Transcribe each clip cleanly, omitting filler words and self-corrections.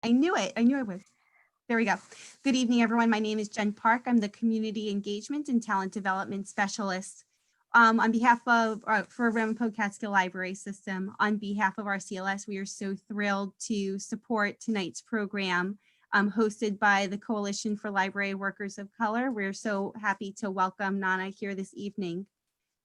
I knew it. I knew I would. There we go. Good evening, everyone. My name is Jen Park. I'm the Community Engagement and Talent Development Specialist. On behalf of, for Ramapo Catskill Library System, on behalf of RCLS, we are so thrilled to support tonight's program hosted by the Coalition for Library Workers of Color. We're so happy to welcome Nana here this evening.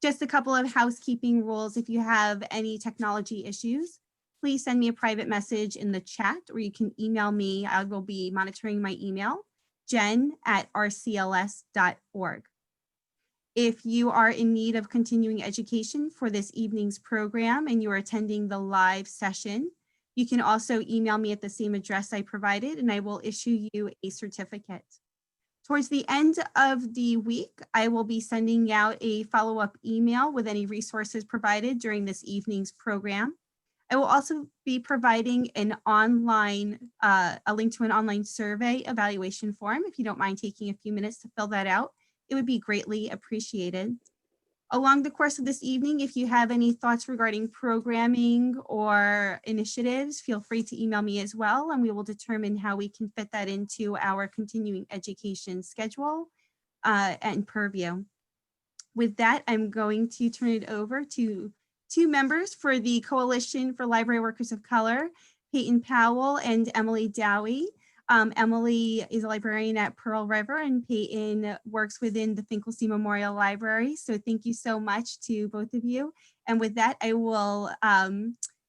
Just a couple of housekeeping rules. If you have any technology issues, please send me a private message in the chat, or you can email me. I will be monitoring my email, jen@rcls.org. If you are in need of continuing education for this evening's program and you are attending the live session, you can also email me at the same address I provided, and I will issue you a certificate. Towards the end of the week, I will be sending out a follow-up email with any resources provided during this evening's program. I will also be providing an online, a link to an online survey evaluation form. If you don't mind taking a few minutes to fill that out, it would be greatly appreciated. Along the course of this evening, if you have any thoughts regarding programming or initiatives, feel free to email me as well, and we will determine how we can fit that into our continuing education schedule and purview. With that, I'm going to turn it over to two members for the Coalition for Library Workers of Color, Peyton Powell and Emily Dowie. Emily is a librarian at Pearl River, and Peyton works within the Finkelstein Memorial Library. So thank you so much to both of you. And with that, I will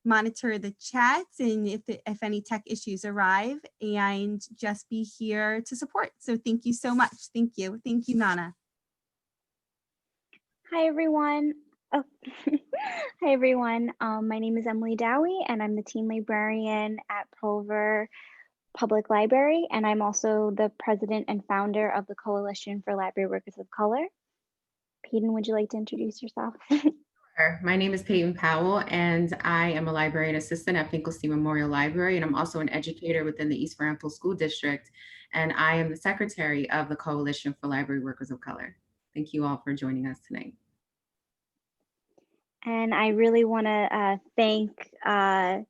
monitor the chat and if any tech issues arrive, and just be here to support. So thank you so much. Thank you. Thank you, Nana. Hi, everyone. Oh. Hi, everyone. My name is Emily Dowie, and I'm the teen librarian at Pearl River Public Library, and I'm also the president and founder of the Coalition for Library Workers of Color. Peyton, would you like to introduce yourself? Sure. My name is Peyton Powell, and I am a librarian assistant at Finkelstein Memorial Library, and I'm also an educator within the East Ramapo School District, and I am the secretary of the Coalition for Library Workers of Color. Thank you all for joining us tonight. And I really want to thank Nana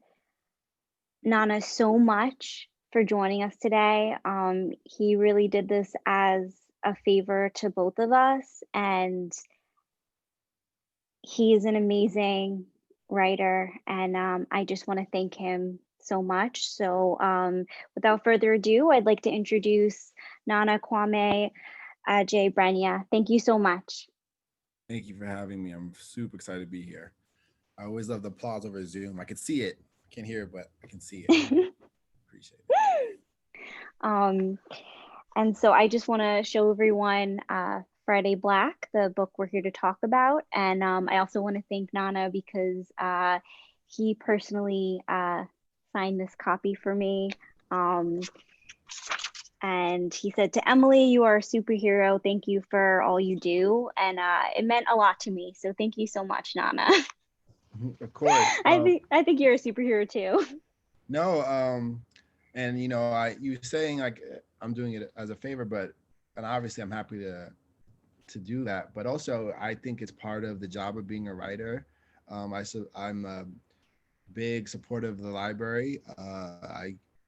so much for joining us today. He really did this as a favor to both of us, and he is an amazing writer, and I just want to thank him so much. So without further ado, I'd like to introduce Nana Kwame Adhei-Brenya. Thank you so much. Thank you for having me. I'm super excited to be here. I always love the applause over Zoom. I can see it. I can't hear it, but I can see it. Appreciate it. And so I just want to show everyone Friday Black, the book we're here to talk about. And I also want to thank Nana because he personally signed this copy for me. And he said to Emily, "You are a superhero. Thank you for all you do." And it meant a lot to me. So thank you so much, Nana. Of course. I think you're a superhero too. No, and you know, you saying like I'm doing it as a favor, and obviously I'm happy to do that. But also, I think it's part of the job of being a writer. I'm a big supporter of the library.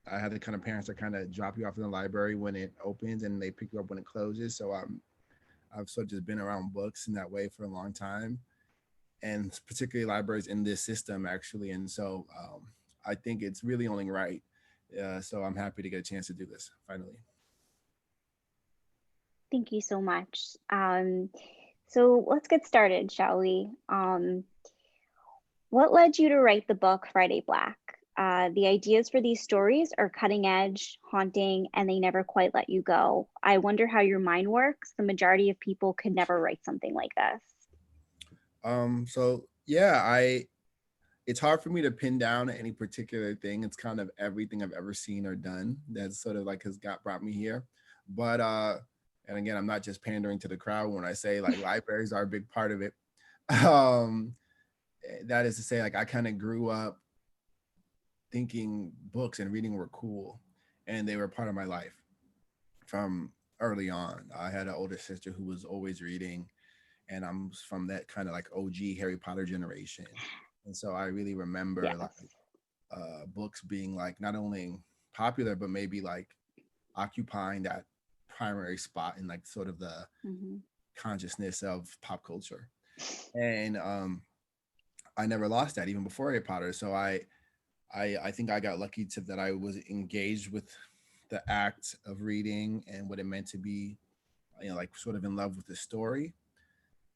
I have the kind of parents that kind of drop you off in the library when it opens and they pick you up when it closes. So I've sort of just been around books in that way for a long time, and particularly libraries in this system actually. And so I think it's really only right. So I'm happy to get a chance to do this finally. Thank you so much. So let's get started, shall we? What led you to write the book Friday Black? The ideas for these stories are cutting edge, haunting, and they never quite let you go. I wonder how your mind works. The majority of people could never write something like this. So yeah, it's hard for me to pin down any particular thing. It's kind of everything I've ever seen or done that's sort of like brought me here. But and again, I'm not just pandering to the crowd when I say like libraries are a big part of it. That is to say, like I kind of grew up thinking books and reading were cool, and they were part of my life from early on. I had an older sister who was always reading, and I'm from that kind of like OG Harry Potter generation. And so I really remember like books being like not only popular, but maybe like occupying that primary spot in like sort of the consciousness of pop culture. And I never lost that even before Harry Potter. So I think I got lucky to that I was engaged with the act of reading and what it meant to be, you know, like sort of in love with the story.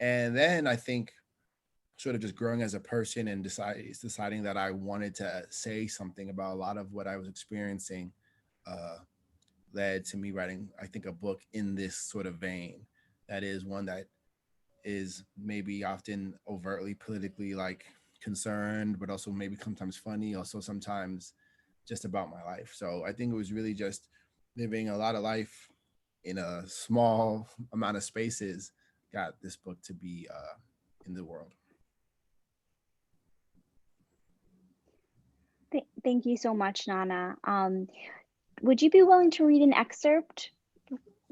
And then I think sort of just growing as a person and deciding that I wanted to say something about a lot of what I was experiencing led to me writing, I think, a book in this sort of vein. That is one that is maybe often overtly politically like concerned, but also maybe sometimes funny, also sometimes just about my life. So I think it was really just living a lot of life in a small amount of spaces got this book to be in the world. Thank you so much, Nana. Would you be willing to read an excerpt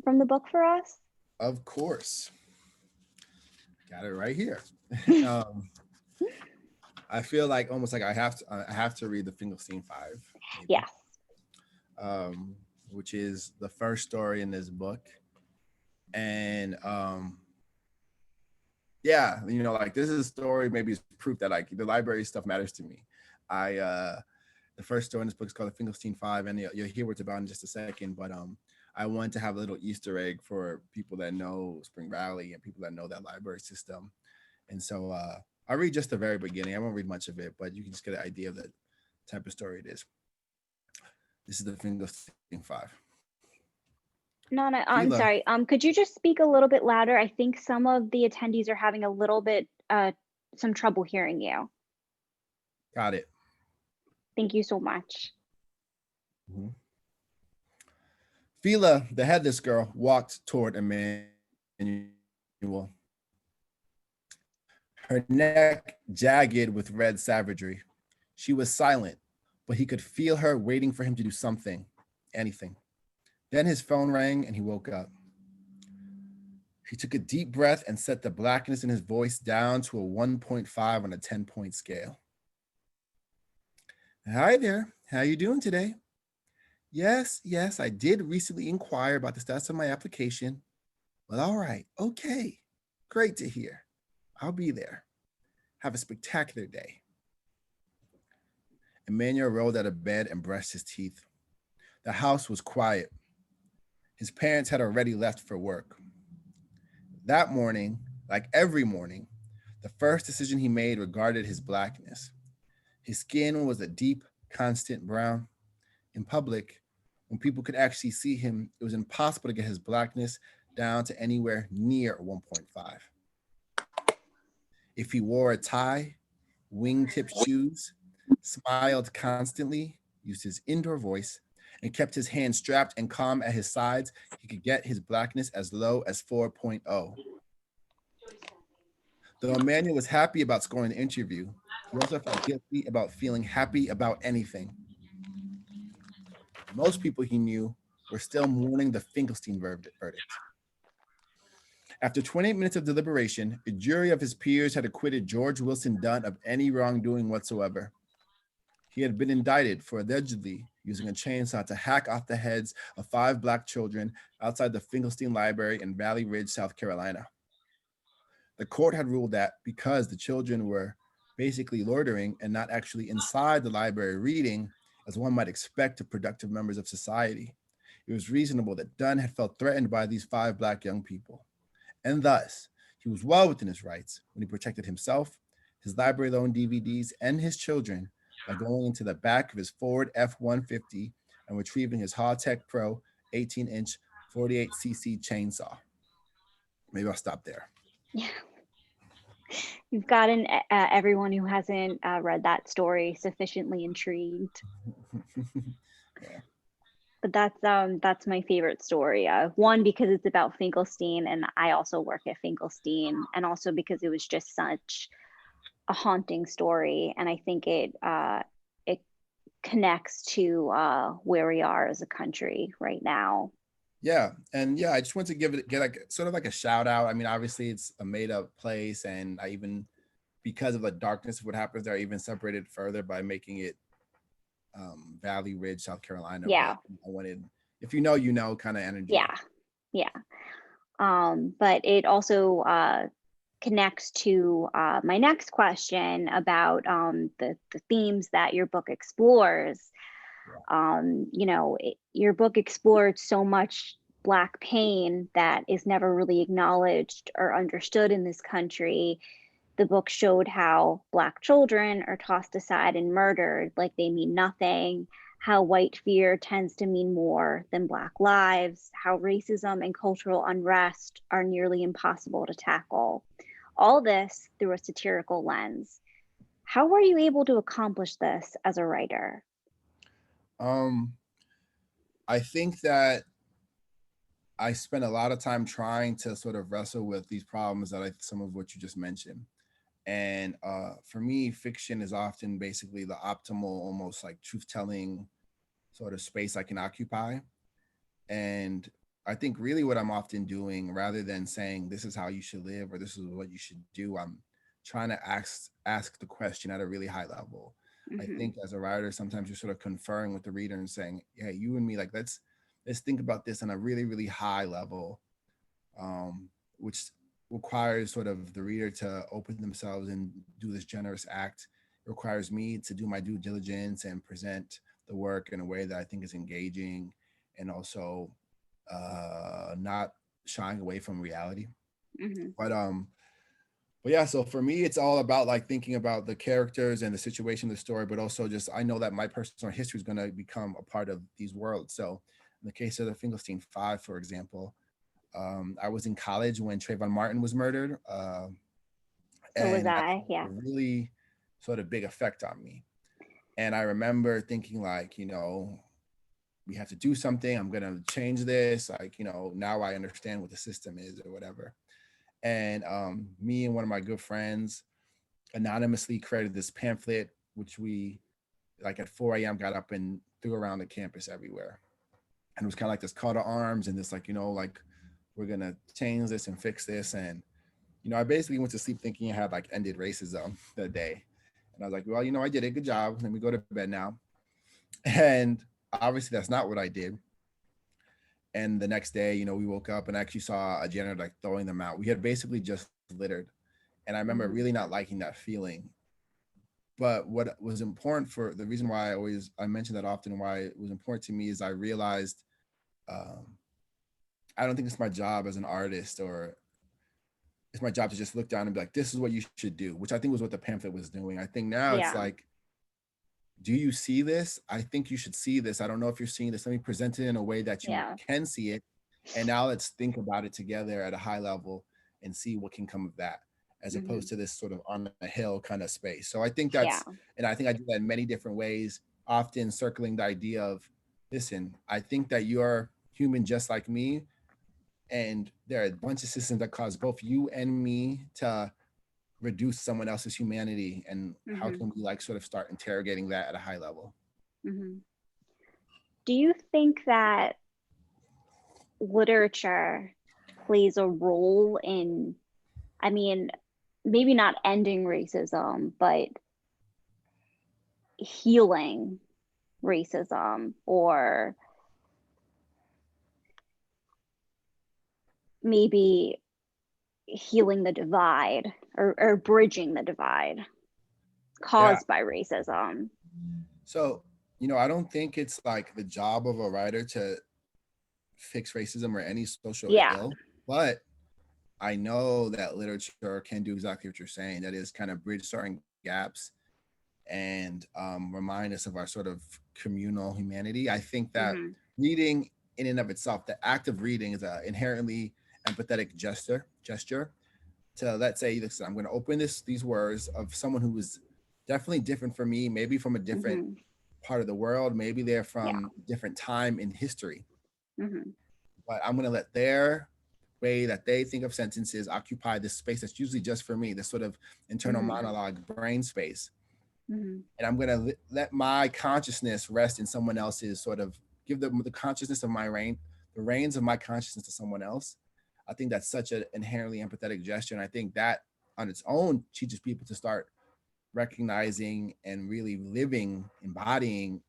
from the book for us? Of course. Got it right here. I feel like almost like I have to read the Finkelstein 5. Maybe. Yes. Which is the first story in this book. And yeah, you know, like this is a story, maybe it's proof that like the library stuff matters to me. The first story in this book is called the Finkelstein 5, and you'll hear what it's about in just a second. But I wanted to have a little Easter egg for people that know Spring Valley and people that know that library system. And so I'll read just the very beginning. I won't read much of it, but you can just get an idea of the type of story it is. This is the Finkelstein 5. Nana, I'm sorry. Could you just speak a little bit louder? I think some of the attendees are having a little bit some trouble hearing you. Got it. Thank you so much. Mm-hmm. Fila, the headless girl, walked toward Emmanuel. Her neck jagged with red savagery. She was silent, but he could feel her waiting for him to do something, anything. Then his phone rang and he woke up. He took a deep breath and set the blackness in his voice down to a 1.5 on a 10-point scale. Hi there, how you doing today? Yes, I did recently inquire about the status of my application. Well, all right, okay, great to hear. I'll be there. Have a spectacular day. Emmanuel rolled out of bed and brushed his teeth. The house was quiet. His parents had already left for work. That morning, like every morning, the first decision he made regarded his blackness. His skin was a deep, constant brown. In public, when people could actually see him, it was impossible to get his blackness down to anywhere near 1.5. If he wore a tie, wingtip shoes, smiled constantly, used his indoor voice, and kept his hands strapped and calm at his sides, he could get his blackness as low as 4.0. Though Emmanuel was happy about scoring the interview, he also felt guilty about feeling happy about anything. Most people he knew were still mourning the Finkelstein verdict. After 28 minutes of deliberation, a jury of his peers had acquitted George Wilson Dunn of any wrongdoing whatsoever. He had been indicted for allegedly using a chainsaw to hack off the heads of 5 Black children outside the Finkelstein Library in Valley Ridge, South Carolina. The court had ruled that because the children were basically loitering and not actually inside the library reading, as one might expect of productive members of society, it was reasonable that Dunn had felt threatened by these 5 Black young people. And thus, he was well within his rights when he protected himself, his library-loaned DVDs, and his children by going into the back of his Ford F-150 and retrieving his Hawtech Pro 18-inch 48cc chainsaw. Maybe I'll stop there. Yeah. You've gotten everyone who hasn't read that story sufficiently intrigued. Yeah. But that's my favorite story. One, because it's about Finkelstein, and I also work at Finkelstein, and also because it was just such a haunting story, and I think it connects to where we are as a country right now. Yeah, and yeah, I just want to get like sort of like a shout out. I mean, obviously it's a made up place, and I even, because of the darkness of what happens there, I even separated further by making it Valley Ridge, South Carolina. Yeah. But I wanted, if you know, you know, kind of energy. Yeah. But it also connects to my next question about the themes that your book explores. Your book explored so much Black pain that is never really acknowledged or understood in this country. The book showed how Black children are tossed aside and murdered like they mean nothing, how white fear tends to mean more than Black lives, how racism and cultural unrest are nearly impossible to tackle. All this through a satirical lens. How were you able to accomplish this as a writer? I think that I spent a lot of time trying to sort of wrestle with these problems that some of what you just mentioned. And for me, fiction is often basically the optimal, almost like truth-telling sort of space I can occupy. And I think really what I'm often doing, rather than saying this is how you should live or this is what you should do, I'm trying to ask the question at a really high level. I think as a writer, sometimes you're sort of conferring with the reader and saying, yeah, you and me, like, let's think about this on a really, really high level, which requires sort of the reader to open themselves and do this generous act. It requires me to do my due diligence and present the work in a way that I think is engaging and also not shying away from reality. But yeah, so for me, it's all about like thinking about the characters and the situation of the story, but also just, I know that my personal history is going to become a part of these worlds. So in the case of the Finkelstein Five, for example, I was in college when Trayvon Martin was murdered. So was and that I, yeah. had a really sort of big effect on me. And I remember thinking like, we have to do something. I'm going to change this. Like, now I understand what the system is or whatever. And me and one of my good friends anonymously created this pamphlet, which we, like at 4 a.m., got up and threw around the campus everywhere. And it was kind of like this call to arms and this, like, like, we're going to change this and fix this. And, I basically went to sleep thinking I had like ended racism that day. And I was like, well, I did a good job. Let me go to bed now. And obviously that's not what I did. And the next day, we woke up and I actually saw a janitor like throwing them out. We had basically just littered. And I remember really not liking that feeling. But what was important, for the reason why I mention that often, why it was important to me, is I realized I don't think it's my job as an artist, or it's my job to just look down and be like, this is what you should do, which I think was what the pamphlet was doing. I think now it's like, do you see this? I think you should see this. I don't know if you're seeing this. Let me present it in a way that you can see it. And now let's think about it together at a high level and see what can come of that, as opposed to this sort of on a hill kind of space. So I think that's, and I think I do that in many different ways, often circling the idea of, listen, I think that you're human just like me. And there are a bunch of systems that cause both you and me to reduce someone else's humanity. And how can we like sort of start interrogating that at a high level? Do you think that literature plays a role in, I mean, maybe not ending racism, but healing racism, or maybe healing the divide, or bridging the divide caused by racism? So, I don't think it's like the job of a writer to fix racism or any social ill, but I know that literature can do exactly what you're saying. That is, kind of bridge certain gaps and remind us of our sort of communal humanity. I think that reading in and of itself, the act of reading, is an inherently empathetic gesture to, let's say, listen, I'm going to open these words of someone who is definitely different from me, maybe from a different part of the world, maybe they're from a different time in history. But I'm going to let their way that they think of sentences occupy this space that's usually just for me, this sort of internal monologue brain space. And I'm going to let my consciousness rest in someone else's, sort of give them the consciousness of the reins of my consciousness to someone else. I think that's such an inherently empathetic gesture. And I think that on its own teaches people to start recognizing and really living, embodying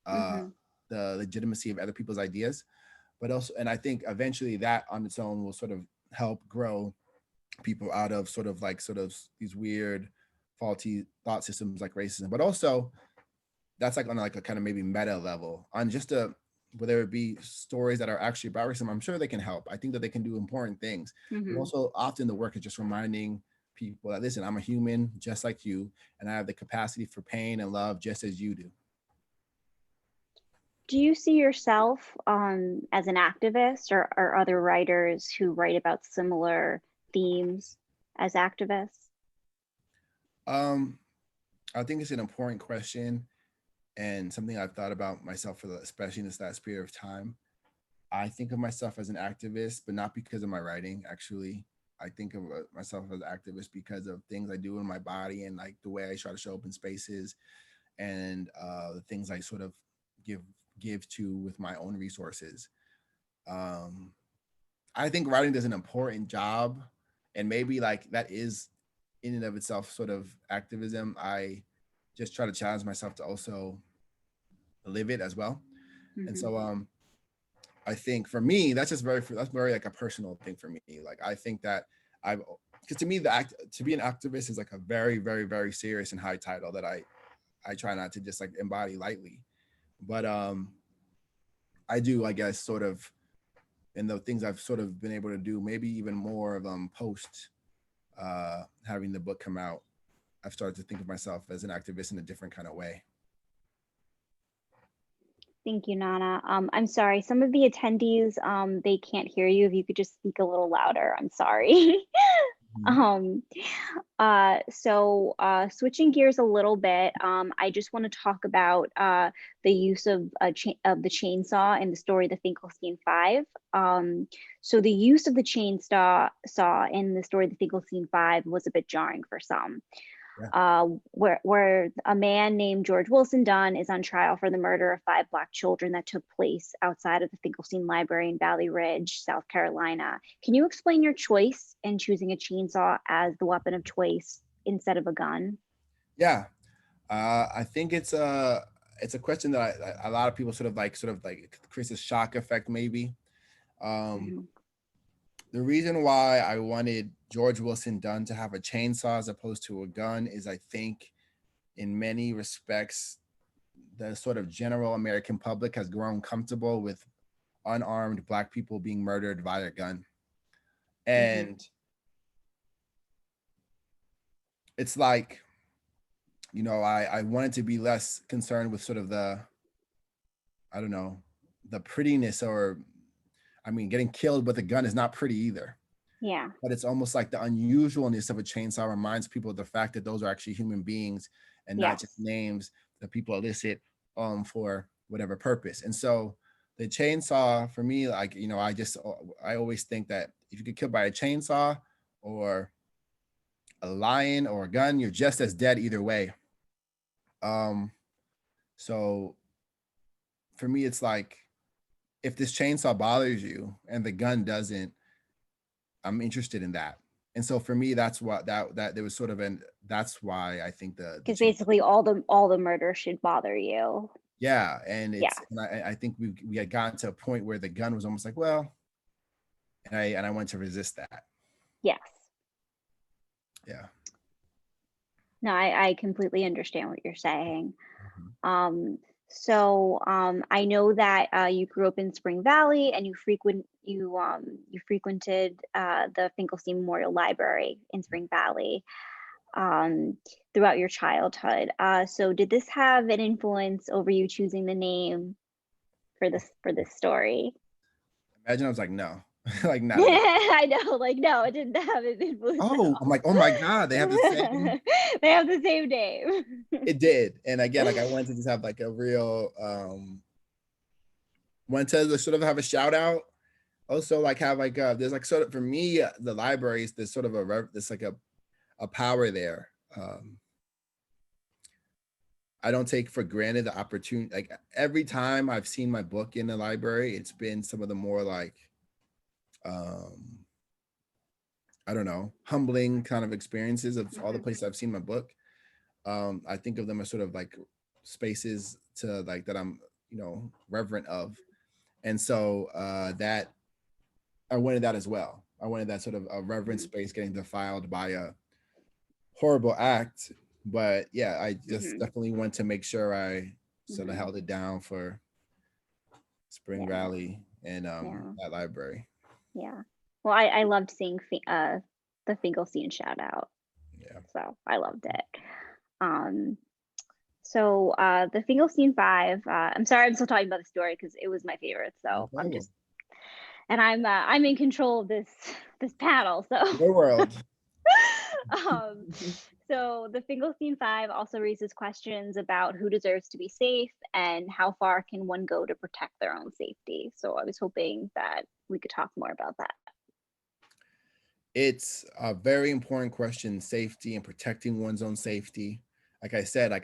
Mhm. the legitimacy of other people's ideas, but also, and I think eventually that on its own will sort of help grow people out of sort of these weird, faulty thought systems like racism. But also, that's like on like a kind of maybe meta level on just a whether it be stories that are actually about racism. I'm sure they can help. I think that they can do important things. But Mhm. also, often the work is just reminding people that, listen, I'm a human just like you, and I have the capacity for pain and love just as you do. Do you see yourself as an activist, or other writers who write about similar themes as activists? Um, I think it's an important question and something I've thought about myself especially in this last period of time. I think of myself as an activist, but not because of my writing. Actually, I think of myself as an activist because of things I do in my body and like the way I try to show up in spaces and the things I sort of give to with my own resources. Um, I think writing does an important job, and maybe like that is in and of itself sort of activism. I just try to challenge myself to also live it as well. And Mhm. so I think for me, that's very like a personal thing for me. Like I think that I've because to me to be an activist is like a very, very, very serious and high title that I try not to just like embody lightly. But I do, I guess, sort of in the things I've sort of been able to do, maybe even more of post having the book come out. I've started to think of myself as an activist in a different kind of way. Thank you, Nana. I'm sorry, some of the attendees, they can't hear you. If you could just speak a little louder, I'm sorry. Mhm. Switching gears a little bit, I just want to talk about the use of the chainsaw in the story, The Finkelstein Five. So the use of the chainsaw in the story, The Finkelstein Five, was a bit jarring for some. Yeah. Where a man named George Wilson Dunn is on trial for the murder of 5 Black children that took place outside of the Finkelstein Library in Valley Ridge, South Carolina. Can you explain your choice in choosing a chainsaw as the weapon of choice instead of a gun? Yeah. I think it's a question that a lot of people sort of like creates a shock effect maybe. Um, Mhm. the reason why I wanted George Wilson Dunn to have a chainsaw as opposed to a gun is I think in many respects the sort of general American public has grown comfortable with unarmed Black people being murdered via gun. Mhm. And it's like, I wanted to be less concerned with sort of I don't know, the prettiness getting killed with a gun is not pretty either. Yeah. But it's almost like the unusualness of a chainsaw reminds people of the fact that those are actually human beings and not just Yes. names that people elicit for whatever purpose. And so the chainsaw for me, like, I always think that if you get killed by a chainsaw or a lion or a gun, you're just as dead either way. Um, so for me, it's like if this chainsaw bothers you and the gun doesn't, I'm interested in that. And so for me, that's what that there was sort of that's why I think the Because chain. basically all the murder should bother you. Yeah, and Yeah. I think we had gotten to a point where the gun was almost like, well, and I wanted to resist that. Yes. Yeah. No, I completely understand what you're saying. Mhm. I know that you grew up in Spring Valley and you frequented the Finkelstein Memorial Library in Spring Valley um, throughout your childhood. So did this have an influence over you choosing the name for this story? Imagine I was like, no, like not at all. I know, like no, it didn't have an influence at Oh, I'm like, oh my God, they have the same. all. They have the same name. It did. And again, like I wanted to just have like a real wanted to sort of have a shout out. Also, like have like there's like sort of for me, the libraries, there's sort of there's like a power there. I don't take for granted the opportunity. Like every time I've seen my book in the library, it's been some of the more like um I don't know, humbling kind of experiences of all the places I've seen my book. I think of them as sort of like spaces to like that I'm reverent of. And so that I wanted that as well. I wanted that sort of a reverent space getting defiled by a horrible act. But yeah, I just definitely want to make sure I sort of held it down for Spring Rally and that library. Yeah. Well, I loved seeing the Finkelstein shout out. Yeah. So I loved it. So the Finkelstein Five. I'm sorry, I'm still talking about the story because it was my favorite. So No I'm just, and I'm in control of this panel. So your world. So the Finkelstein Five also raises questions about who deserves to be safe and how far can one go to protect their own safety. So I was hoping that we could talk more about that. It's a very important question, safety and protecting one's own safety. Like I said, I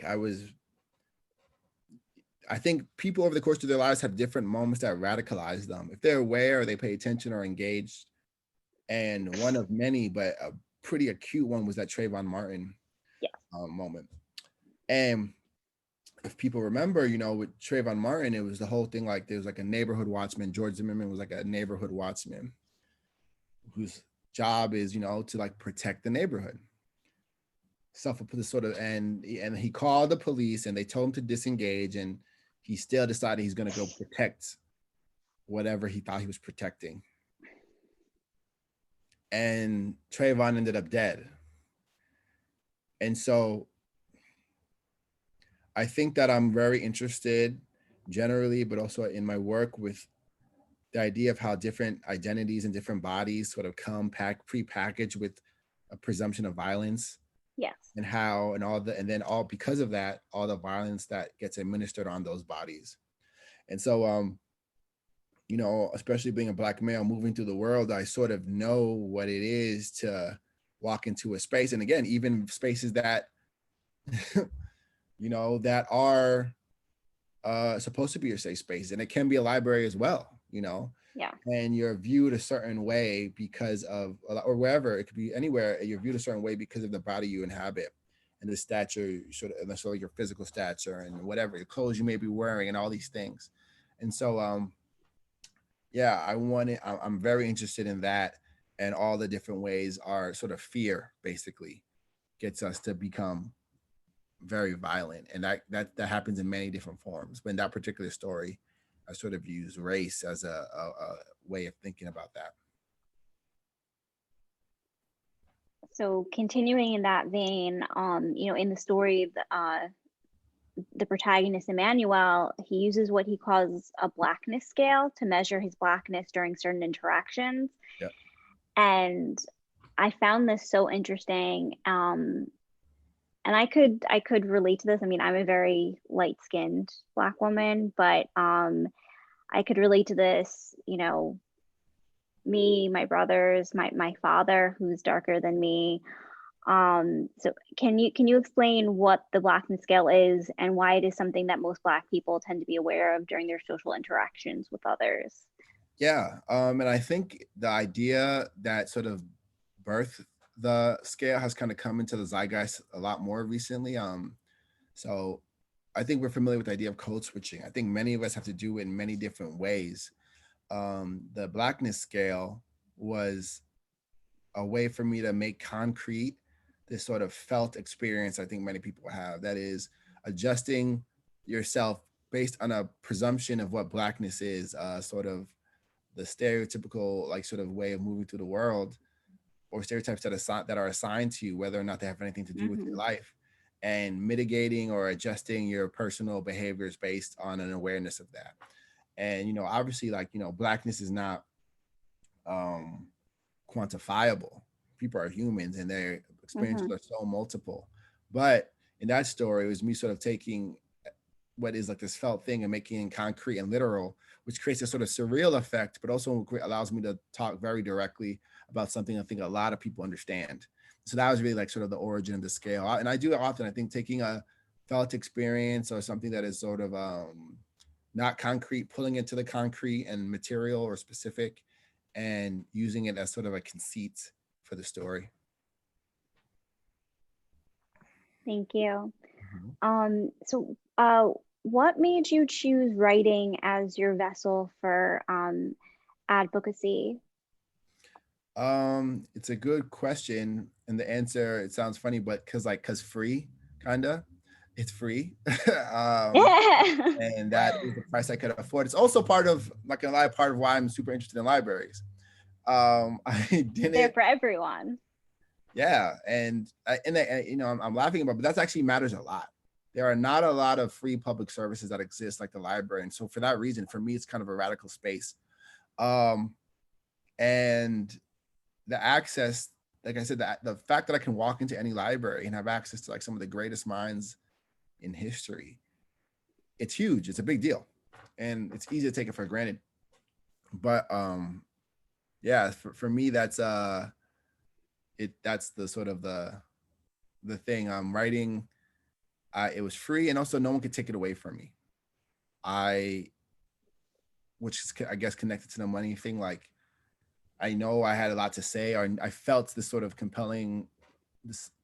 think people over the course of their lives have different moments that radicalize them. If they're aware or they pay attention or engaged, and one of many, but a pretty acute one was that Trayvon Martin moment. And if people remember, with Trayvon Martin, it was the whole thing, like there was like a neighborhood watchman. George Zimmerman was like a neighborhood watchman whose job is, to like protect the neighborhood. And he called the police and they told him to disengage, and he still decided he's going to go protect whatever he thought he was protecting. And Trayvon ended up dead. And so I think that I'm very interested generally, but also in my work with the idea of how different identities and different bodies sort of come pre-packaged with a presumption of violence. Yes. And how, and then because of that, all the violence that gets administered on those bodies. And so, especially being a Black male moving through the world, I sort of know what it is to walk into a space. And again, even spaces that, that are supposed to be your safe space. And it can be a library as well, Yeah. And you're viewed a certain way because of, or wherever, it could be anywhere, you're viewed a certain way because of the body you inhabit and the stature, sort of your physical stature and whatever, the clothes you may be wearing and all these things. And so, I'm very interested in that, and all the different ways our sort of fear basically gets us to become very violent. And that happens in many different forms. But in that particular story, I sort of use race as a way of thinking about that. So continuing in that vein, in the story, the protagonist Emmanuel, he uses what he calls a blackness scale to measure his blackness during certain interactions. Yep. And I found this so interesting. And I could relate to this. I mean, I'm a very light-skinned Black woman, but I could relate to this, me, my brothers, my father, who's darker than me. So can you explain what the blackness scale is and why it is something that most Black people tend to be aware of during their social interactions with others? Yeah, and I think the idea that sort of birthed the scale has kind of come into the zeitgeist a lot more recently. So I think we're familiar with the idea of code switching. I think many of us have to do it in many different ways. The blackness scale was a way for me to make concrete this sort of felt experience I think many people have. That is adjusting yourself based on a presumption of what blackness is, sort of the stereotypical sort of way of moving through the world, or stereotypes that are assigned to you, whether or not they have anything to do with your life, and mitigating or adjusting your personal behaviors based on an awareness of that. And, obviously, blackness is not quantifiable. People are humans and their experiences are so multiple. But in that story, it was me sort of taking what is this felt thing and making it concrete and literal, which creates a sort of surreal effect, but also allows me to talk very directly about something I think a lot of people understand. So that was really sort of the origin of the scale. And I do it often. I think taking a felt experience or something that is sort of not concrete, pulling it to the concrete and material or specific, and using it as sort of a conceit for the story. Thank you. So what made you choose writing as your vessel for advocacy? It's a good question, and the answer, it sounds funny, but cause free, kinda. It's free. And that is the price I could afford. It's also part of, not gonna lie, part of why I'm super interested in libraries. I They're didn't, for everyone. yeah, I'm laughing about, but that's actually matters a lot. There are not a lot of free public services that exist like the library, and so for that reason, for me, it's kind of a radical space. Um, and the access, like I said, that the fact that I can walk into any library and have access to like some of the greatest minds in history, it's huge. It's a big deal, and it's easy to take it for granted. But yeah, for me, that's that's the sort of the thing. Writing, it was free, and also no one could take it away from me. Which is, I guess, connected to the money thing. Like, I know I had a lot to say, or I felt this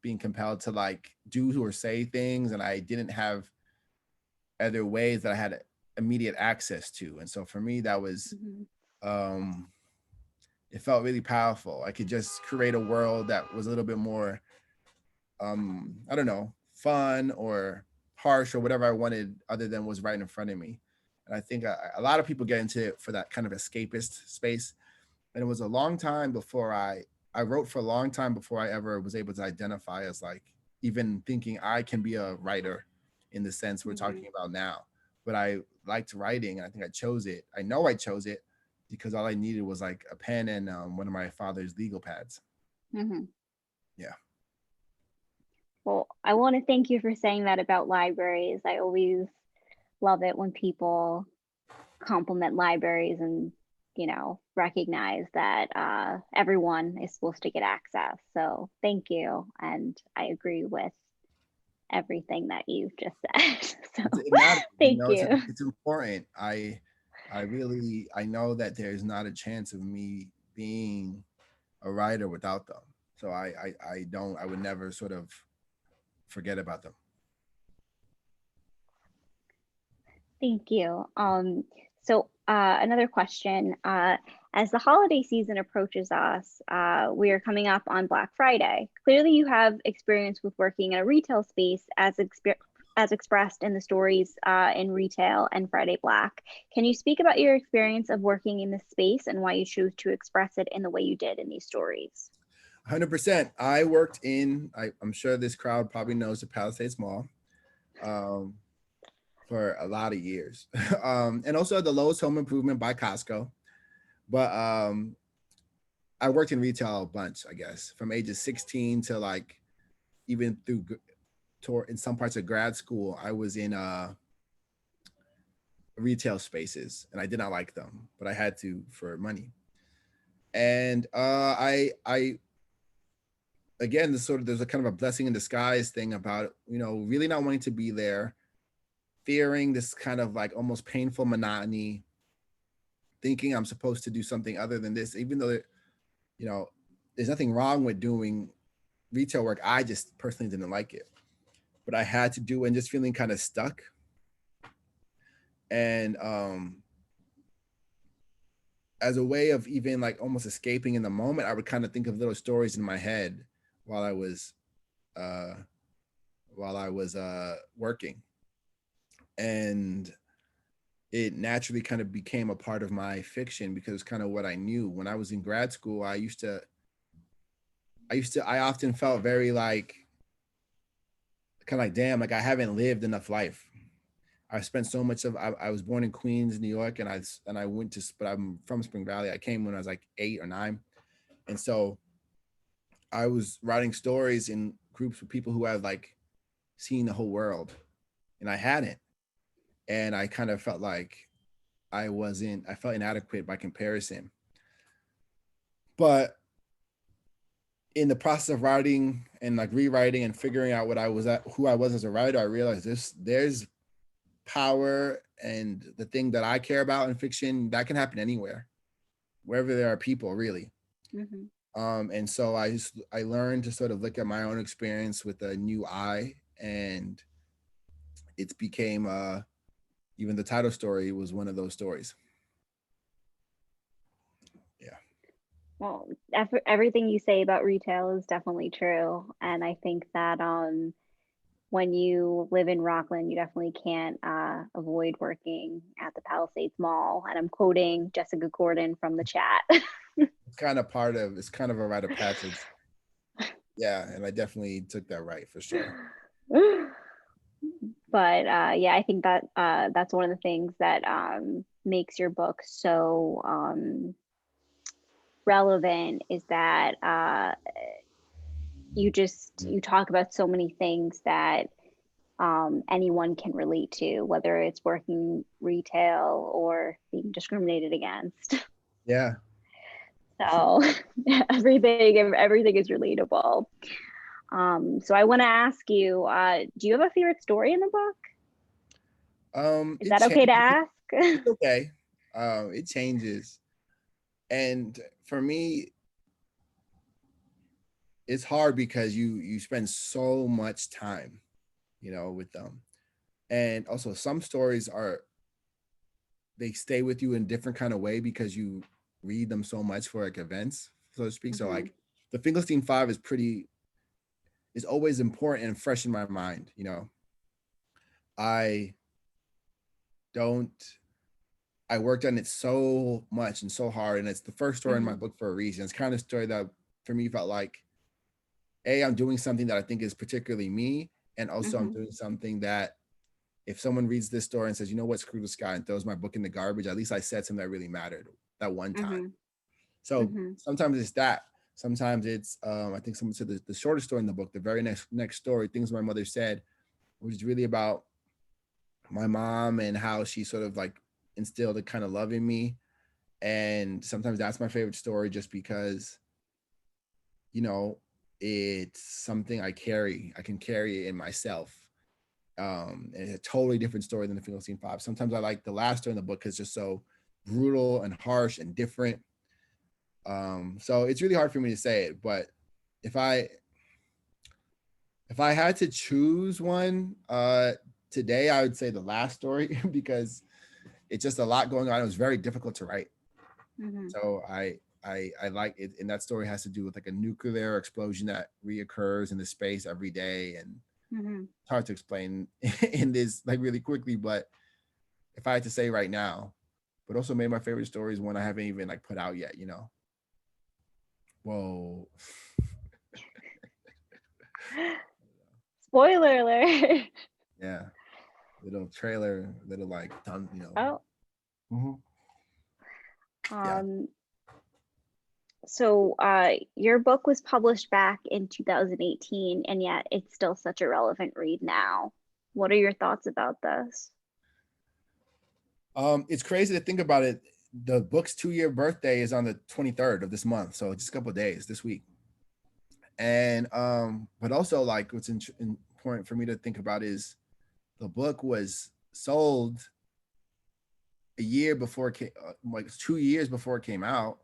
being compelled to like do or say things, and I didn't have other ways that I had immediate access to. And so for me, that was, it felt really powerful. I could just create a world that was a little bit more, I don't know, fun or harsh or whatever I wanted, other than was right in front of me. And I think a lot of people get into it for that kind of escapist space. And it was a long time before I wrote for a long time before I ever was able to identify as like even thinking I can be a writer in the sense we're talking about now. But I liked writing, and I think I chose it. I know I chose it because all I needed was like a pen and one of my father's legal pads. Yeah. Well, I want to thank you for saying that about libraries. I always love it when people compliment libraries and, you know, recognize that everyone is supposed to get access. So thank you. And I agree with everything that you've just said. So It matters, thank you. it's important. I know that there's not a chance of me being a writer without them. So I would never sort of forget about them. Thank you. So another question, as the holiday season approaches us, we are coming up on Black Friday. Clearly you have experience with working in a retail space as expressed in the stories in Retail and Friday Black. Can you speak about your experience of working in this space and why you chose to express it in the way you did in these stories? 100%. I worked in, I'm sure this crowd probably knows the Palisades Mall for a lot of years. And also the Lowe's Home Improvement by Costco. But I worked in retail a bunch, I guess, from ages 16 to like even through in some parts of grad school. I was in retail spaces, and I did not like them, but I had to for money. And I again, there's a kind of a blessing in disguise thing about, you know, really not wanting to be there, fearing this kind of like almost painful monotony, thinking I'm supposed to do something other than this, even though, you know, there's nothing wrong with doing retail work. I just personally didn't like it, but I had to do it, and just feeling kind of stuck. And as a way of even like almost escaping in the moment, I would kind of think of little stories in my head while I was working. And it naturally kind of became a part of my fiction because it's kind of what I knew. When I was in grad school, I often felt very like, kind of like, damn, like I haven't lived enough life. I spent so much of, I was born in Queens, New York, and I went to, but I'm from Spring Valley. I came when I was like 8 or 9. And so I was writing stories in groups with people who had like seen the whole world, and I hadn't. And I kind of felt like I felt inadequate by comparison. But in the process of writing and like rewriting and figuring out who I was as a writer, I realized there's power, and the thing that I care about in fiction, that can happen anywhere, wherever there are people, really. And so I learned to sort of look at my own experience with a new eye, and it became even the title story was one of those stories. Well, everything you say about retail is definitely true. And I think that when you live in Rockland, you definitely can't avoid working at the Palisades Mall. And I'm quoting Jessica Gordon from the chat. It's kind of a rite of passage. Yeah, and I definitely took that right for sure. But yeah, I think that that's one of the things that makes your book so relevant, is that you talk about so many things that anyone can relate to, whether it's working retail or being discriminated against. Yeah. So everything is relatable. So I want to ask you, do you have a favorite story in the book? Is that okay to ask? It's okay. It changes. And for me, it's hard because you spend so much time, with them. And also some stories they stay with you in a different kind of way because you read them so much for like events, so to speak. So like the Finkelstein 5 is always important and fresh in my mind. I worked on it so much and so hard, and it's the first story in my book for a reason. It's kind of a story that for me felt like, I'm doing something that I think is particularly me, and also I'm doing something that if someone reads this story and says, you know what, screw this guy, and throws my book in the garbage, at least I said something that really mattered that one time. So sometimes it's that. Sometimes it's, I think someone said the shortest story in the book, the very next story, Things My Mother Said, which is really about my mom and how she sort of like instilled a kind of love in me. And sometimes that's my favorite story just because, it's something I can carry it in myself. And it's a totally different story than the Finkelstein 5. Sometimes I like the last story in the book because it's just so brutal and harsh and different. So it's really hard for me to say it, but if I had to choose one today, I would say the last story because it's just a lot going on. It was very difficult to write. So I like it, and that story has to do with like a nuclear explosion that reoccurs in the space every day, and it's hard to explain in this like really quickly. But if I had to say right now, but also maybe my favorite story is one I haven't even like put out yet. Whoa. Spoiler alert. Yeah. Little trailer, little like done, Oh. Yeah. So your book was published back in 2018, and yet it's still such a relevant read now. What are your thoughts about this? It's crazy to think about it. The book's 2-year birthday is on the 23rd of this month, so just a couple of days this week. And but also like what's important for me to think about is the book was sold a year before it came, like 2 years before it came out.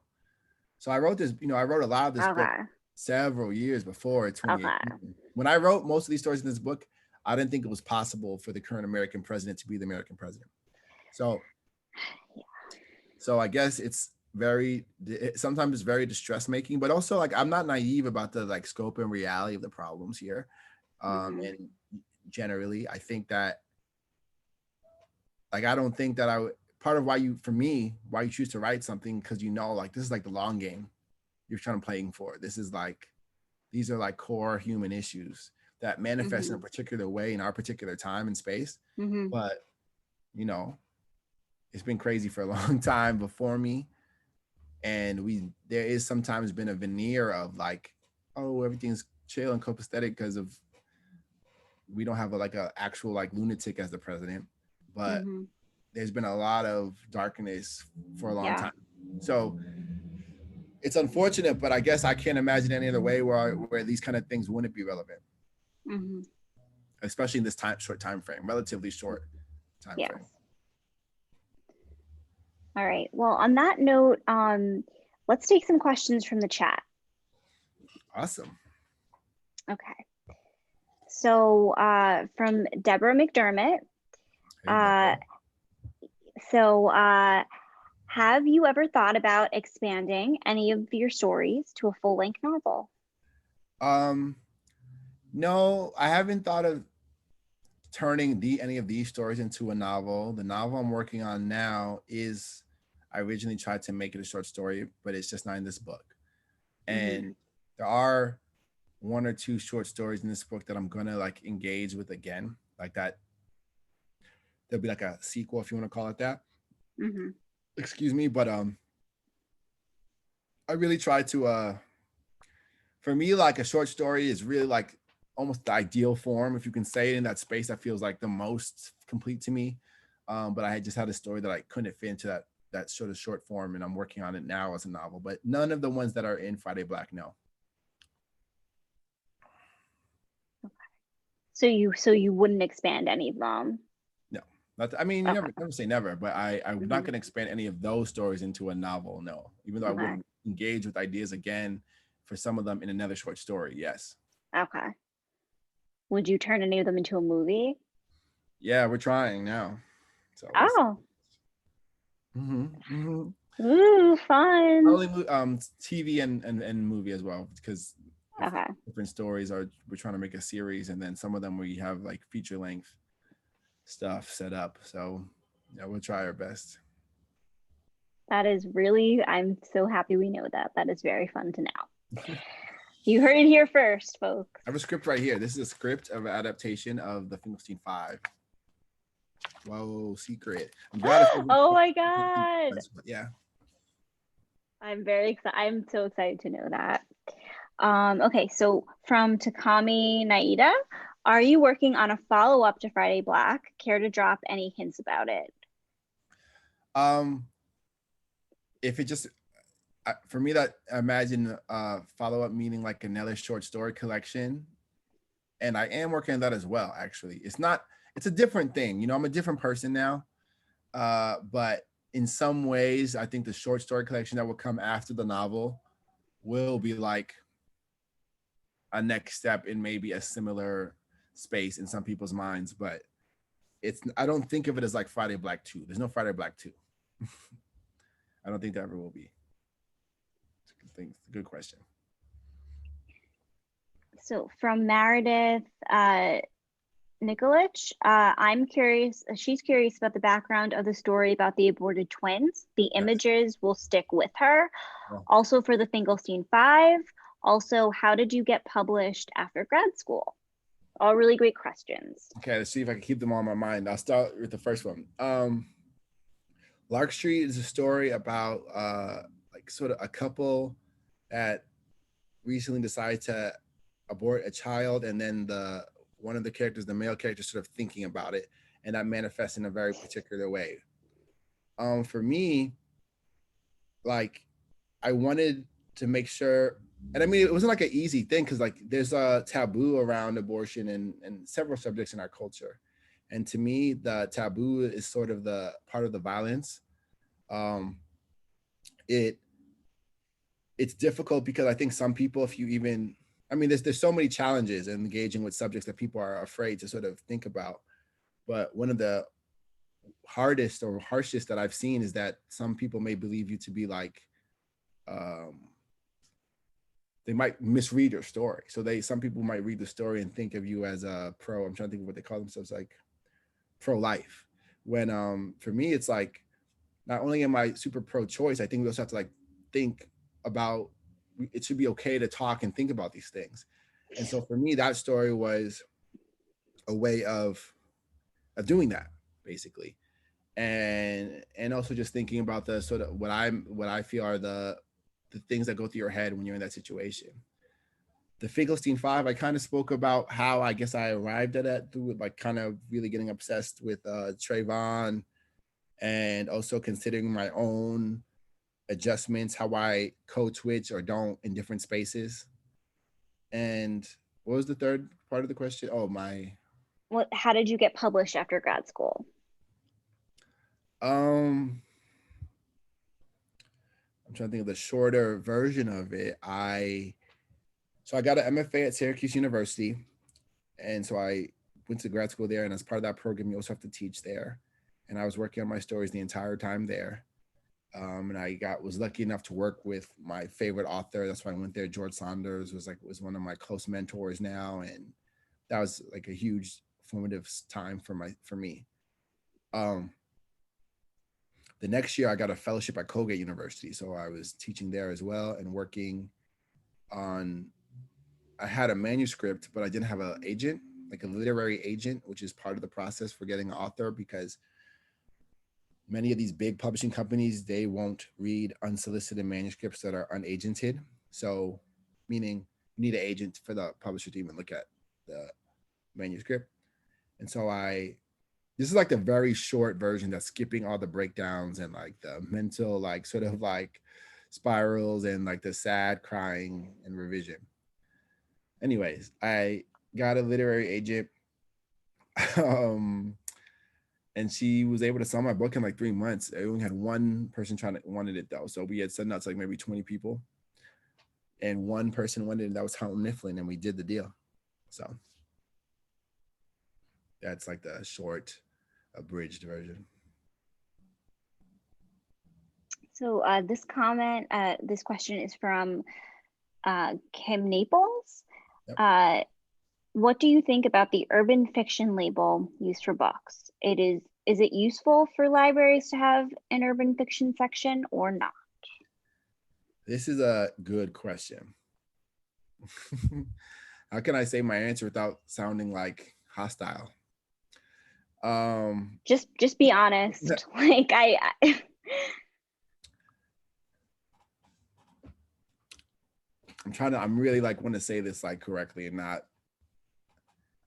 So I wrote this, I wrote a lot of this book several years before 2018. When I wrote most of these stories in this book, I didn't think it was possible for the current American president to be the American president. So I guess sometimes it's very distress making, but also like I'm not naive about the like scope and reality of the problems here. And generally, I think that like I don't think that part of why you choose to write something, because like this is like the long game you're trying to playing for. These are like core human issues that manifest in a particular way in our particular time and space. But it's been crazy for a long time before me, and there is sometimes been a veneer of like, oh, everything's chill and copacetic because of we don't have a actual like lunatic as the president, but there's been a lot of darkness for a long time. So it's unfortunate, but I guess I can't imagine any other way where these kind of things wouldn't be relevant, especially in this relatively short time frame. All right. Well, on that note, let's take some questions from the chat. Awesome. Okay. So from Deborah McDermott, So have you ever thought about expanding any of your stories to a full-length novel? No, I haven't thought of turning any of these stories into a novel. The novel I'm working on now is, I originally tried to make it a short story, but it's just not in this book. And there are one or two short stories in this book that I'm gonna like engage with again, like that. There'll be like a sequel, if you want to call it that. Excuse me, but I really try to. For me, like a short story is really like almost the ideal form, if you can say it in that space. That feels like the most complete to me. But I had just had a story that I couldn't fit into that sort of short form, and I'm working on it now as a novel. But none of the ones that are in Friday Black, no. So you wouldn't expand any of them? No, I mean, you never say never, but I'm not going to expand any of those stories into a novel. No, even though I would engage with ideas again for some of them in another short story. Yes. Okay. Would you turn any of them into a movie? Yeah, we're trying now. So oh. Mm-hmm. Ooh, fun. Only TV and movie as well, because different stories we're trying to make a series, and then some of them we have like feature length stuff set up. So yeah, we'll try our best. That is really, I'm so happy we know that. That is very fun to know. You heard it here first, folks. I have a script right here. This is a script of an adaptation of the Finkelstein 5. Whoa, secret. I'm glad oh my God. Yeah. I'm very excited. I'm so excited to know that. Okay, so from Takami Naida, are you working on a follow-up to Friday Black? Care to drop any hints about it? If it just, for me, that I imagine follow-up meaning like another short story collection. And I am working on that as well, actually. It's a different thing. You know, I'm a different person now. But in some ways, I think the short story collection that will come after the novel will be like a next step in maybe a similar space in some people's minds. But I don't think of it as like Friday Black 2. There's no Friday Black 2. I don't think there ever will be. It's a good question. So from Meredith Nikolic, I'm curious, she's curious about the background of the story about the aborted twins. The images will stick with her. Yeah. Also for the Finkelstein 5. Also, how did you get published after grad school? All really great questions. Okay, let's see if I can keep them all in my mind. I'll start with the first one. Lark Street is a story about like sort of a couple that recently decided to abort a child, and then one of the characters, the male character, sort of thinking about it, and that manifests in a very particular way. For me, like I wanted to make sure, and I mean, it wasn't like an easy thing because like there's a taboo around abortion and several subjects in our culture. And to me, the taboo is sort of the part of the violence. It's difficult because I think some people, if you even, I mean, there's so many challenges in engaging with subjects that people are afraid to sort of think about. But one of the hardest or harshest that I've seen is that some people may believe you to be like, they might misread your story. So some people might read the story and think of you as a pro, I'm trying to think of what they call themselves, like pro-life. When for me, it's like, not only am I super pro-choice, I think we also have to like think about, it should be okay to talk and think about these things. And so for me, that story was a way of doing that, basically. And also just thinking about the sort of what I feel are the things that go through your head when you're in that situation. The Finkelstein 5, I kind of spoke about how I guess I arrived at that through like kind of really getting obsessed with Trayvon, and also considering my own adjustments, how I code switch or don't in different spaces. And what was the third part of the question? Oh, how did you get published after grad school? I'm trying to think of the shorter version of it. So I got an MFA at Syracuse University. And so I went to grad school there. And as part of that program, you also have to teach there. and I was working on my stories the entire time there. And I was lucky enough to work with my favorite author. That's why I went there. George Saunders was one of my close mentors now, and that was like a huge formative time for me. The next year, I got a fellowship at Colgate University, so I was teaching there as well and working on. I had a manuscript, but I didn't have an agent, like a literary agent, which is part of the process for getting an author, because many of these big publishing companies, they won't read unsolicited manuscripts that are unagented. So meaning you need an agent for the publisher to even look at the manuscript. And so this is like the very short version that's skipping all the breakdowns and like the mental, like sort of like spirals and like the sad crying and revision. Anyways, I got a literary agent. And she was able to sell my book in like 3 months. I only had one person wanted it though. So we had sent out to like maybe 20 people. And one person wanted it, that was Houghton Mifflin, and we did the deal. So that's like the short, abridged version. So this question is from Kim Naples. Yep. What do you think about the urban fiction label used for books? Is it useful for libraries to have an urban fiction section or not? This is a good question. How can I say my answer without sounding like hostile? Just be honest. Like I'm really like want to say this like correctly and not.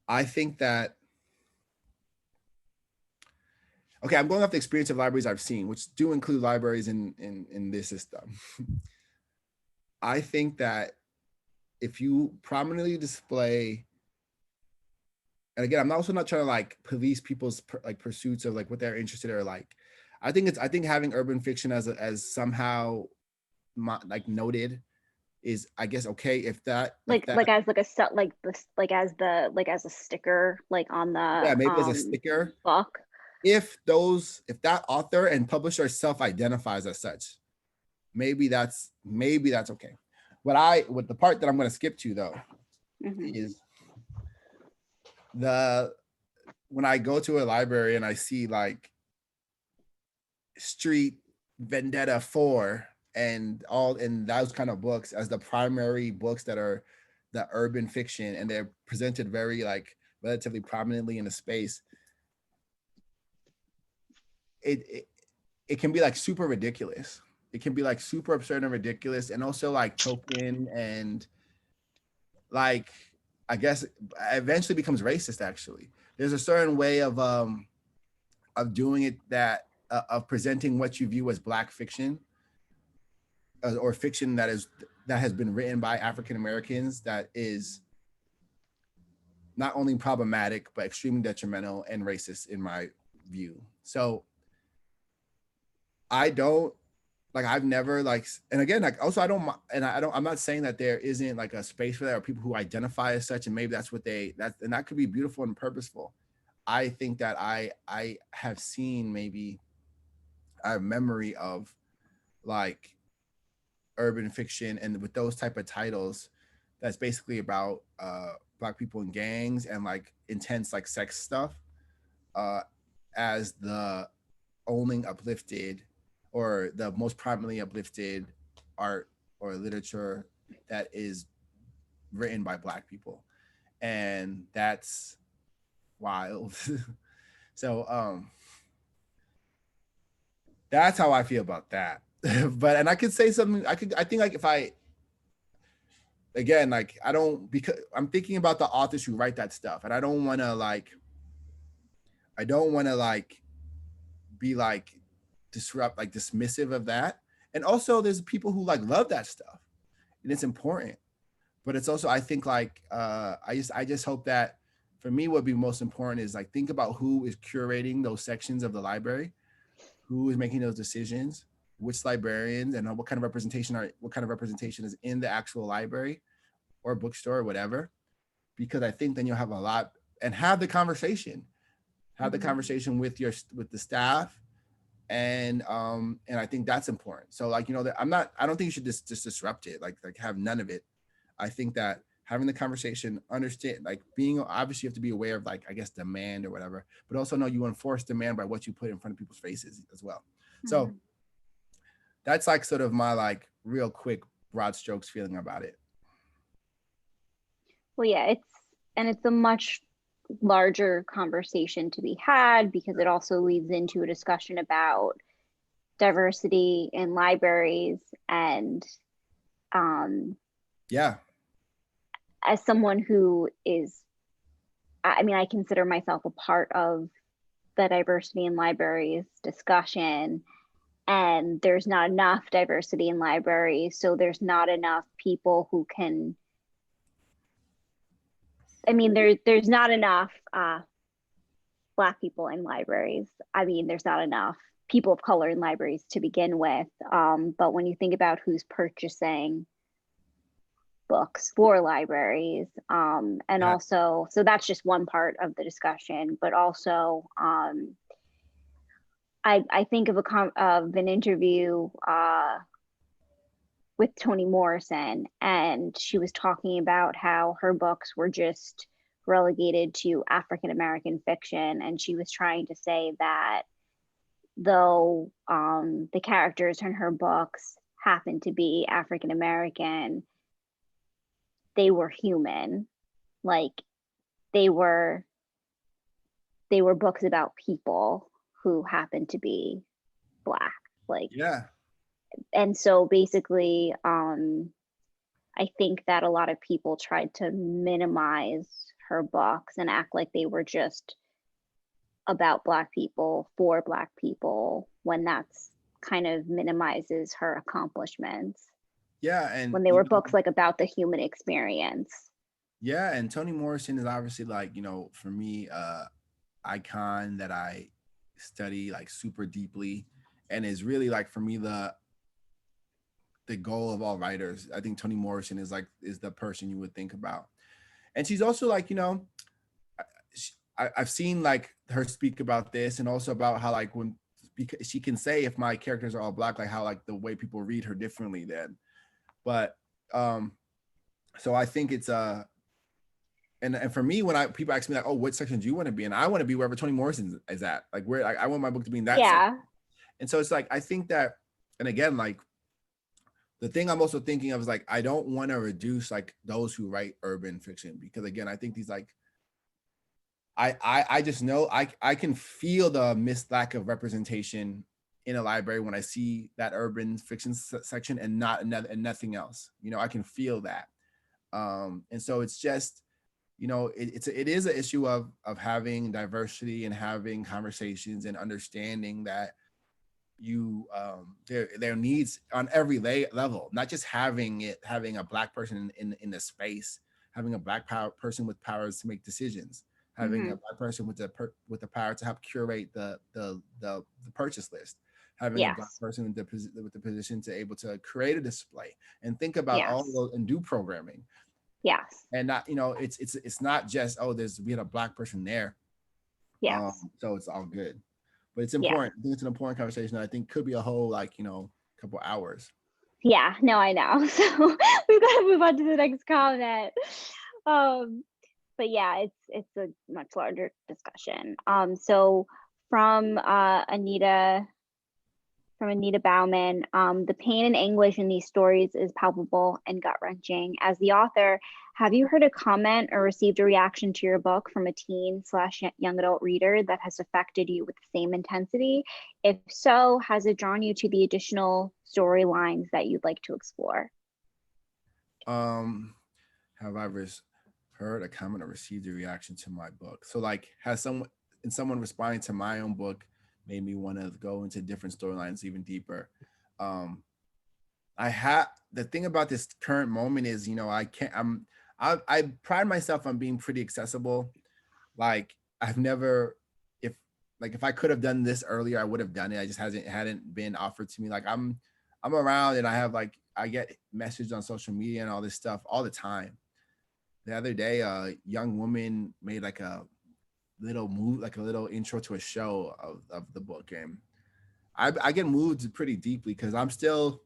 I think that, okay, I'm going off the experience of libraries I've seen, which do include libraries in this system. I think that if you prominently display, and again, I'm also not trying to like police people's like pursuits of like what they're interested in or like, I think having urban fiction as somehow like noted is, I guess, okay if that as a sticker like on the maybe as a sticker book. If that author and publisher self-identifies as such, maybe that's okay. What the part that I'm going to skip to though is when I go to a library and I see like Street Vendetta 4 and those kind of books as the primary books that are the urban fiction, and they're presented very like relatively prominently in the space, it can be like super ridiculous. It can be like super absurd and ridiculous, and also like token, and like I guess eventually becomes racist. Actually, there's a certain way of doing it that of presenting what you view as Black fiction or fiction that has been written by African Americans that is not only problematic but extremely detrimental and racist in my view. So I've never like, and again, like also I'm not saying that there isn't like a space for that or people who identify as such, and maybe that's what and that could be beautiful and purposeful. I think that I have seen, maybe I have memory of like urban fiction and with those type of titles that's basically about Black people in gangs and like intense like sex stuff as the only uplifted or the most prominently uplifted art or literature that is written by Black people. And that's wild. So that's how I feel about that. And I could say something, I think like if I, again, like because I'm thinking about the authors who write that stuff, and I don't want to be like dismissive of that. And also there's people who like love that stuff and it's important, but it's also, I think like I just hope that for me what would be most important is like think about who is curating those sections of the library, who is making those decisions, which librarians, and what kind of representation is in the actual library or bookstore or whatever. Because I think then you'll have a lot and have the conversation. have the conversation with the staff, and I think that's important. So like, you know, that I don't think you should just disrupt it, like have none of it. I think that having the conversation, understand, like being, obviously you have to be aware of, like, I guess, demand or whatever, but also know you enforce demand by what you put in front of people's faces as well. So that's like sort of my like real quick broad strokes feeling about it. Well, yeah, it's a much larger conversation to be had, because it also leads into a discussion about diversity in libraries. And Yeah. as someone who is, I mean, I consider myself a part of the diversity in libraries discussion, and there's not enough diversity in libraries. So there's not enough people who can, I mean, there's not enough Black people in libraries. I mean, there's not enough people of color in libraries to begin with. But when you think about who's purchasing books for libraries, and Yeah. also, so that's just one part of the discussion, but also I think of an interview with Toni Morrison, and she was talking about how her books were just relegated to African American fiction, and she was trying to say that though the characters in her books happened to be African American, they were human. Like they were books about people who happened to be Black. Like, Yeah. and so basically, I think that a lot of people tried to minimize her books and act like they were just about Black people for Black people, when that's kind of minimizes her accomplishments. Yeah. And When they were books like about the human experience. yeah, and Toni Morrison is obviously, like, you know, for me, icon that I study like super deeply, and is really like, for me, the goal of all writers. I think Toni Morrison is the person you would think about. And she's also like, you know, I've seen like her speak about this, and also about how like because she can say, if my characters are all Black, like how like the way people read her differently then. But so I think it's and for me, when people ask me like, oh, what section do you want to be in? I want to be wherever Toni Morrison is at. Like, where I want my book to be in that section. And so it's like, I think that, and again, like the thing I'm also thinking of is like, I don't want to reduce like those who write urban fiction, because again, I think these like, I just know I can feel the missed lack of representation in a library when I see that urban fiction section and nothing else. You know, I can feel that. And so it's just, you know, it is an issue of having diversity and having conversations and understanding that you there needs on every level, not just having a Black person in the space, having a Black person with powers to make decisions, having a Black person with the power to help curate the purchase list, having a Black person with the position to able to create a display and think about all those and do programming. Yes. And not, you know, it's not just, oh, we had a Black person there. Yes. So it's all good. But it's important. I think it's an important conversation that I think could be a whole, like, you know, couple hours. Yeah, no, I know. So we've got to move on to the next comment. But yeah, it's a much larger discussion. So from Anita Bauman, the pain and anguish in these stories is palpable and gut-wrenching. As the author, have you heard a comment or received a reaction to your book from a teen/young adult reader that has affected you with the same intensity? If so, has it drawn you to the additional storylines that you'd like to explore? Have I heard a comment or received a reaction to my book? So like, has someone responding to my own book made me want to go into different storylines even deeper? The thing about this current moment is, you know, I pride myself on being pretty accessible. Like, I've never, if I could have done this earlier, I would have done it. I just hadn't been offered to me. Like, I'm around, and I get messages on social media and all this stuff all the time. The other day, a young woman made like a little move, like a little intro to a show of the book. And I get moved pretty deeply because I'm still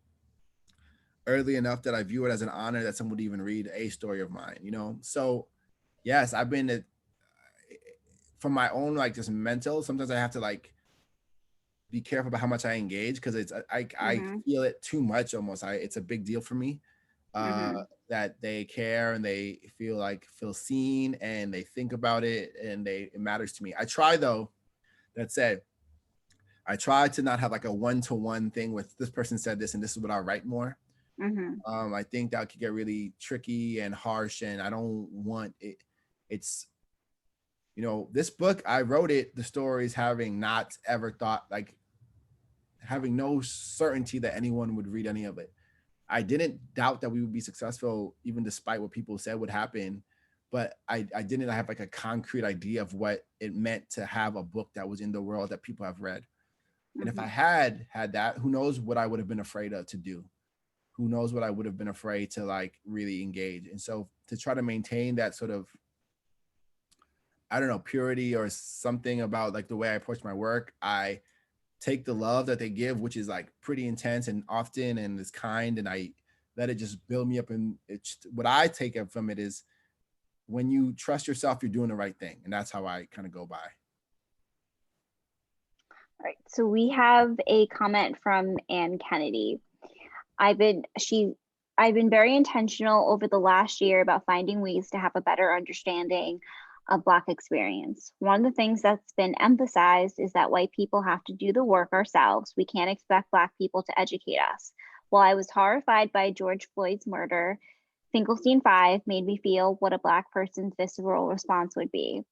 early enough that I view it as an honor that someone would even read a story of mine, you know? So yes, I've been from my own, like just mental, sometimes I have to like be careful about how much I engage because it's I feel it too much almost. It's a big deal for me that they care and they feel seen and they think about it and it matters to me. I try though, that said, I try to not have like a one-to-one thing with this person said this and this is what I write more. I think that could get really tricky and harsh and I don't want it. It's, you know, this book, I wrote it, the stories having not ever thought, like having no certainty that anyone would read any of it. I didn't doubt that we would be successful, even despite what people said would happen. But I didn't have like a concrete idea of what it meant to have a book that was in the world that people have read. And if I had that, who knows what I would have been afraid of to do? Who knows what I would have been afraid to like really engage? And so to try to maintain that sort of, I don't know, purity or something about like the way I approach my work, I take the love that they give, which is like pretty intense and often and is kind, and I let it just build me up. And it's what I take up from it is when you trust yourself, you're doing the right thing. And that's how I kind of go by. All right, so we have a comment from Ann Kennedy. I've been very intentional over the last year about finding ways to have a better understanding of Black experience. One of the things that's been emphasized is that white people have to do the work ourselves. We can't expect Black people to educate us. While I was horrified by George Floyd's murder, Finkelstein 5 made me feel what a Black person's visceral response would be.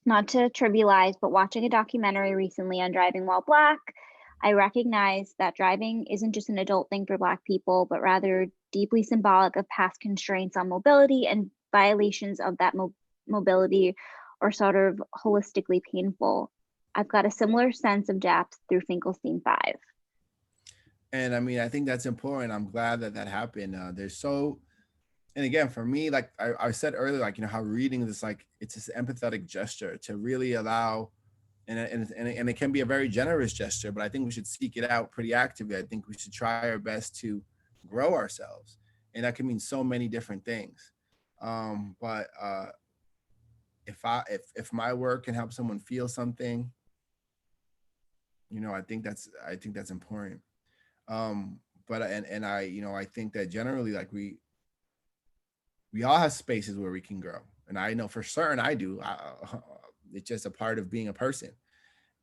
Not to trivialize, but watching a documentary recently on driving while Black, I recognize that driving isn't just an adult thing for Black people, but rather deeply symbolic of past constraints on mobility and violations of that mobility are sort of holistically painful. I've got a similar sense of depth through Finkelstein 5. And I mean, I think that's important. I'm glad that that happened. And again, for me, like I said earlier, like, you know, how reading this, like, it's this empathetic gesture to really allow, and it can be a very generous gesture, but I think we should seek it out pretty actively. I think we should try our best to grow ourselves. And that can mean so many different things. If my work can help someone feel something, you know, I think that's important. I think that generally, like we all have spaces where we can grow, and I know for certain I do. It's just a part of being a person,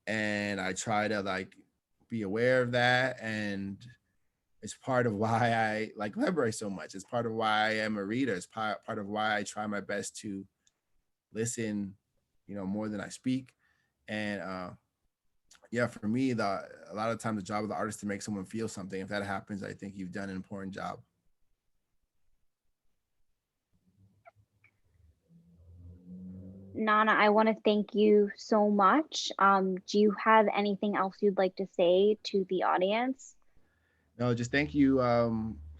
and I try to like be aware of that, and it's part of why I like library so much. It's part of why I am a reader. It's part of why I try my best to listen, you know, more than I speak. And yeah, for me, a lot of times the job of the artist is to make someone feel something. If that happens, I think you've done an important job. Nana, I want to thank you so much. Do you have anything else you'd like to say to the audience? No, just thank you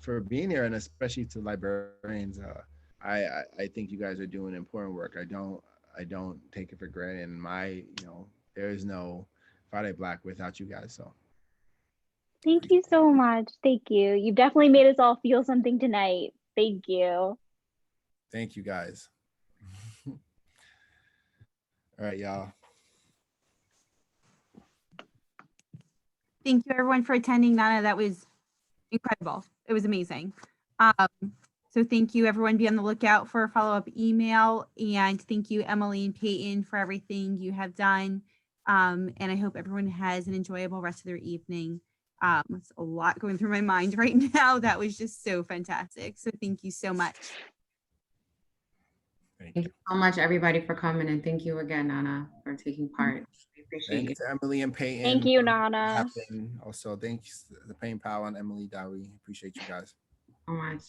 for being here, and especially to librarians. I think you guys are doing important work. I don't take it for granted. And there is no Friday Black without you guys. So Thank you so much. Thank you. You've definitely made us all feel something tonight. Thank you. Thank you guys. All right, y'all. Thank you everyone for attending, Nana. That was incredible. It was amazing. So thank you everyone. Be on the lookout for a follow-up email, and thank you Emily and Peyton for everything you have done. And I hope everyone has an enjoyable rest of their evening. It's a lot going through my mind right now. That was just so fantastic. So thank you so much. Thank you so much, everybody, for coming, and thank you again, Nana, for taking part. We appreciate Thanks you. to Emily and Peyton. Thank you, Nana. Also, thanks to Peyton Powell and Emily Dowie. Appreciate you guys So much.